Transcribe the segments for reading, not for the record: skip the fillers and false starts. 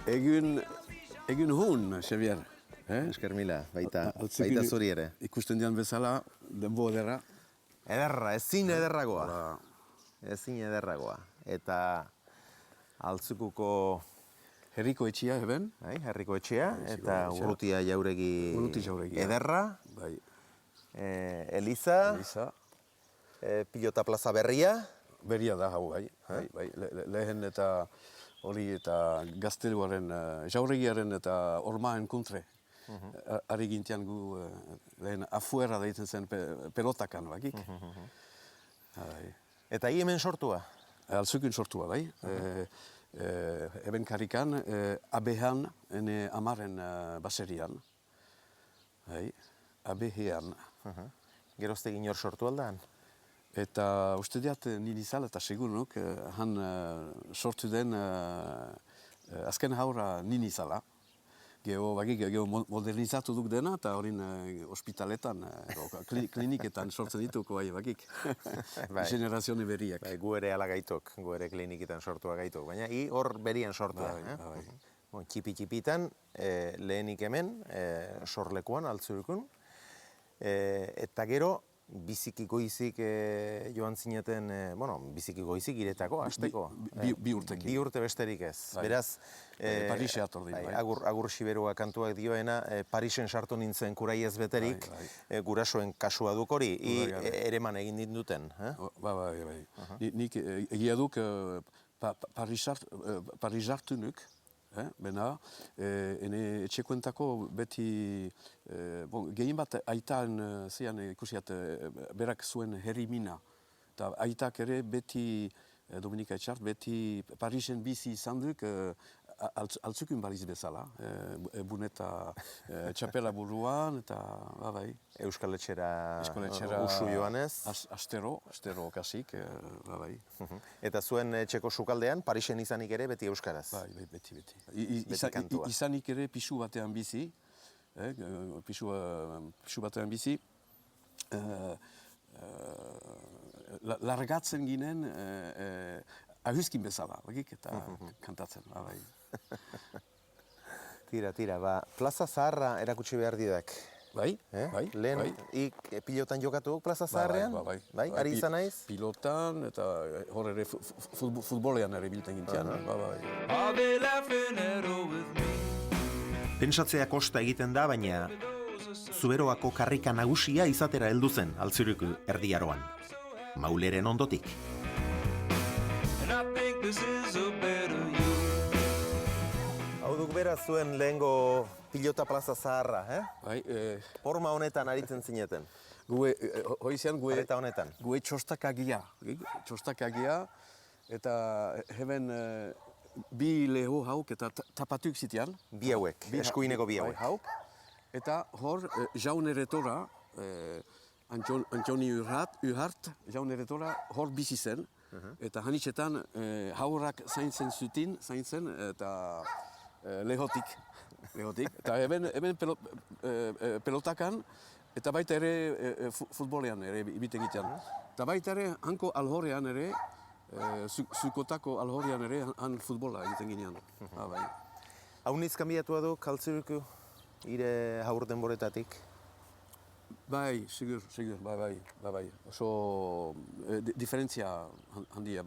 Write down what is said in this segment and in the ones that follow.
Egun hun, Xavier. Esker mila, baita Altzikin zuri ere. Ikusten dian bezala, denbo ederra. Ederra, ezin ederragoa. Ezin ederragoa. Eta altzukuko Herriko etxia eben. herriko etxea, eta Urrutia jauregi ederra. Bai. Eliza, pilota plaza berria. Berria da hau, bai. Lehen eta hori eta gazteluaren, jauregiaren eta ormaen kontre. Ari gintian gu lehen afuera deitzen zen pelotakan, bakik. Eta hi hemen sortua? Altzukun sortua, bai. Eben karikan, abehan, ene amaren baserian. Abehean. Geroztek inor sortu aldan? Eta uste diat nini zala eta segurunuk, han sortu den azken haura nini zala. Geo modernizatu duk dena eta horin ospitaletan, kliniketan sortzen dituko bai bakik. Generazione berriak. Gu ere ala gaitok, gu ere kliniketan sortua gaitok, baina hi hor berian sortua. Txipi-txipitan, lehenik hemen, sorlekuan, altzurikun, eta gero, biziki goizik joan zineten, biziki goizik iretako, hasteko. Bi urtekin. Bi urte besterik ez. Beraz, Parise ator din, bai. Agur Siberua kantuak dioena, Parisen sartu nintzen kuraiez beterik, gurasoen kasua duk hori, ereman egin dinduten. Bai. Nik egia duk Paris hartunuk, bena, ene etxekuentako beti, gehien bat aitaan zean ikusiat berak zuen herrimina. Eta aitak ere beti, Dominika Etxart, beti Parisen bizi izan duk altzukun bariz bezala. Buneta txapela buruan, eta bai. Euskal Etxera usu joanez. Astero kasik, bai. Eta zuen etxeko sukaldean, Parisen izanik ere beti euskaraz? Bai, beti. Izanik ere pisu batean bizi, pisu batean bizi, largatzen ginen ahuzkin bezala, eta kantatzen, bai. Tira, Plaza Zaharra erakutsi behar didak. Bai. Lehen, pilotan jokatu Plaza Zaharrean? Bai, ari izan naiz? Pilotan, eta hor ere futbolean ere bilten gintian, bai. Pentsatzea kosta egiten da, baina Zuberoako karrika nagusia izatera heldu zen Altzuriku erdiaroan. Mauleren ondotik. Hau duk beraz zuen lehengo pilota plaza zaharra, Bai. Forma honetan aritzen zineten. Hoizean honetan. Gue txostakagia, eta hemen bi leho hauk eta tapatuk zitean. Bi hauek, eskuineko bi hauek. Eta hor, jauneretora, Antoni Uhart, jauneretora hor bizi zen. Eta hanitzetan haurrak zaintzen, eta lehotik. Eta hemen pelotakan, eta baita ere futbolean ere ibiten gitean. Eta baita ere, hanko alhorean ere, zukotako alhorean ere, han futbola egiten ginean. Hau niz kanbiatua du, Altzuriku, ire haur denboretatik? Bai, sigur, bai. Oso diferentzia handia.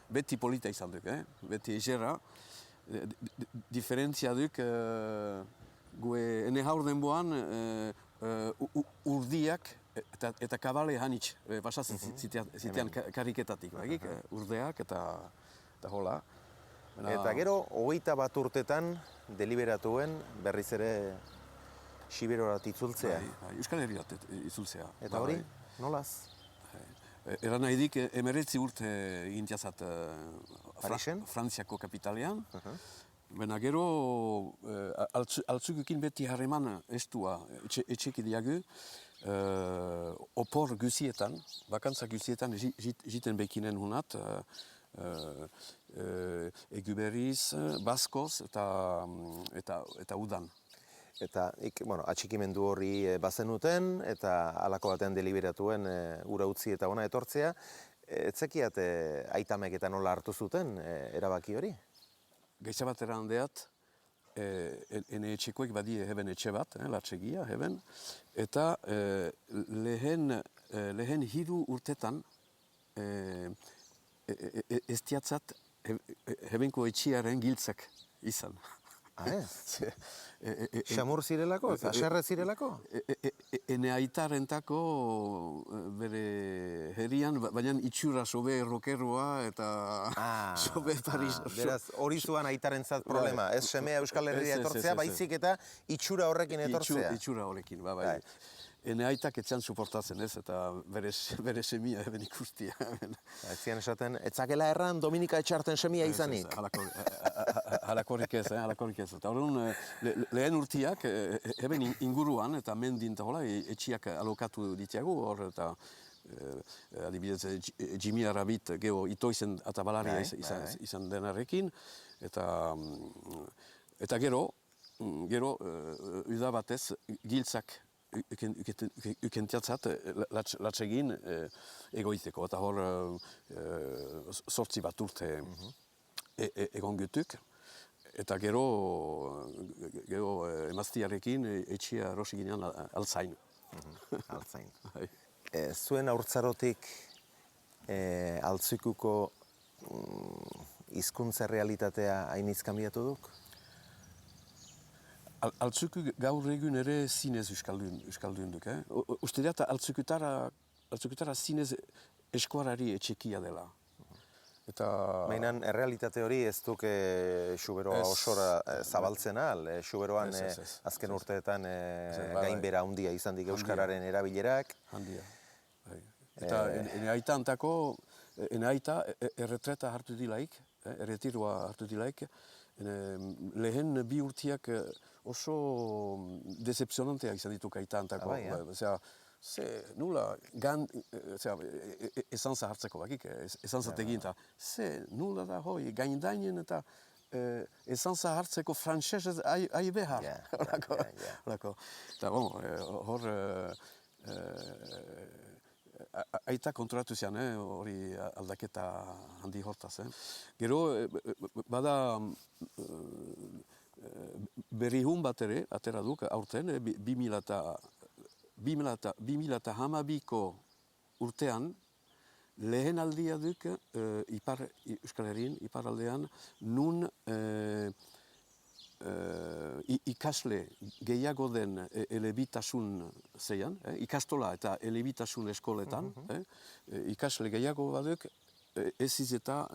Beti polita izan duk, beti egerra. Diferentzia duk, ene haur denboan urdiak eta kabale hanitz pasatzen zitean kariketatik, urdeak eta hola. Eta gero, 21 urtetan deliberatuen berriz ere Siberorat itzultzea. Euskal Herriat itzultzea. Eta hori, nolaz? Eran nahi dik, 19 urte gintiazat Frantziako kapitalean. Baina gero, altzukekin beti harreman estua etxeki diagu, opor guzietan, bakantza guzietan jiten bekinen hunat, Eguberiz, Baskoz eta Udan. Eta atxikimendu hori bazenuten, eta halako batean deliberatuen ura utzi eta ona etortzea. Etzekiat aitamek eta nola hartu zuten erabaki hori? Gaitza batera handeat, ene etxekoek badie heben etxe bat, latxegia, heben, eta lehen hiru urtetan ez diatzat hebenko etxiaren giltzak izan. Xamur zirelako, haserre zirelako? Ene aitarentako bere herrian, baina itxura sobe rokerroa eta sobe Paris. Beraz, hori zuan aitarentzat problema, ez semea Euskal Herria etortzea, baizik eta itxura horrekin etortzea. Itxura horrekin, bai. Ene aitak etxan suportatzen ez, eta bere semia eben ikustia. Etzian esaten, etzakela erran Dominika Etxarten semia izanik. Halakorik ez, Eta horren, lehen urtiak, eben inguruan, eta mendin eta hola, etxiak alokatu ditiagu, hor, eta adibidez, Jimmy Arabit, geho, itoizen atabalaria izan denarekin, eta gero, uda batez, giltzak ukentiatzat latxegin egoiteko, eta hor 8 bat urte egon gutuk, eta gero emaztiarekin etxia rosi ginean altzain. Altzain. Zuen haurtzarotik Altzuikuko hizkuntza realitatea hainitz kanbiatu duk? Altzuiku gaur egun ere zinez euskaldun duk. Uste dut Altzuikutara zinez eskuarari etxekia dela. Mainan, errealitate hori ez duk Xuberoa osora zabaltzen al. Xuberoan azken urteetan gainbera handia izan dik euskararen erabilerak. Handia. Eta ene aita antako, ene aita erretreta hartu dilaik, erretiroa hartu dilaik, lehen 2 urtiak oso decepcionanteak izan ditu aita antako. Nula, esantza hartzeko bakik, esantza tegin, nula da hoi, gaindainen eta esantza hartzeko frantsesez ahi behar. Eta hor, aita konturatu zian, hori aldaketa handi hortaz. Gero, bada berrihun bat ere, atera duk, aurten, 2012ko urtean, lehen aldia duk Euskal Herrian, iparaldean, nun ikasle gehiago den elebitasun zeian, ikastola eta elebitasun eskoletan, ikasle gehiago baduk, ez eta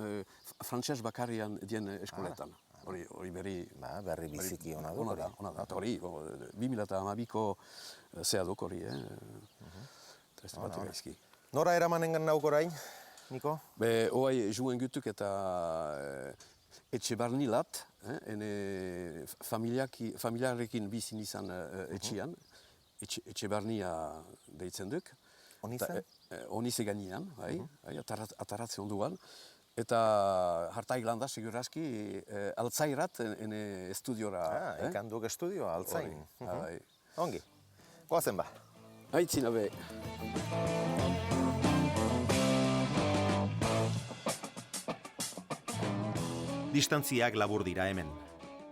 frantses bakarrian dien eskoletan. Hori berri biziki ona du. Ona da, hori 2012ko zea duk hori, Nora eramanengan nauk orain, Niko? Hoai juen gutuk eta etxe barnilat, ene familiarekin bizin izan etxean, etxe barnia deitzen duk. Onizan? Onize gainean, ataratze onduan. Eta hartaik landa, segurazki, altzairat ene estudiora. Ikan duk estudioa, altzain. Ongi, goazen ba. Aitzina be. Distantziak labur dira hemen,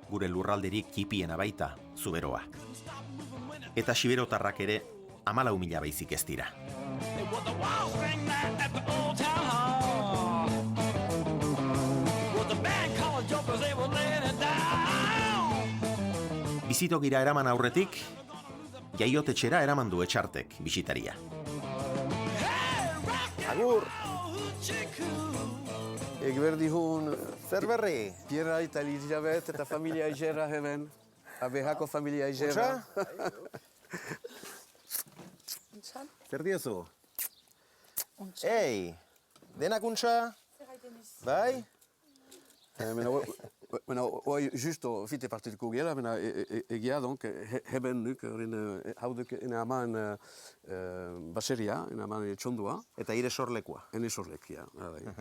gure lurralderik kipiena baita, Zuberoa. Eta xiberotarrak ere 14.000 baizik ez dira. Bizitogira eraman aurretik, jaiotetxera eraman du Etxartek bisitaria. Agur! Egberdihun, Zer berri? Pierra eta Elizabeth eta familia Aizera hemen. Abehako familia Aizera. Zer diozu? Ei, denak untxa? Bai? Hoi justo fite partituko gela, egia, heben nuk, hauduk ene aman baseria, ene aman txondua. Eta ire sorlekua. Ene sorlekia,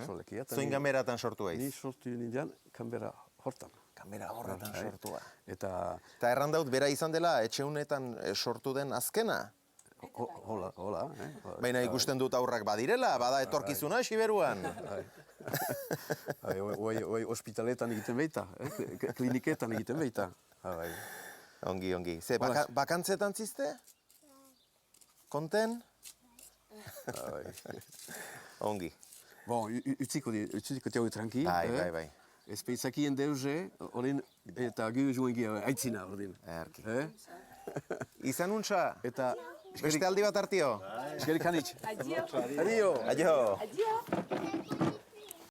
sorlekia. Zoin gamberatan sortu Ni haiz? sortu nindian, kanbera hortan. Kamera horretan sortua. Eta errandaut, bera izan dela, etxe honetan sortu den azkena? hola. Baina ikusten dut aurrak badirela, bada etorkizuna Xiberuan. Hoi hospitaletan egiten baita, kliniketan egiten baita. Bai. Ongi. Ze, bakantzetan zizte? Konten? Ongi. Bon, utziko teau tranqui. Bai. Ez peitzakien deuze, horren, eta gehu joan gira, aitzina, horren. Erki. Izan untza? Eta, Beste aldi bat hartio? eskerik hanitz. Adio. Adio. Adio. Adio.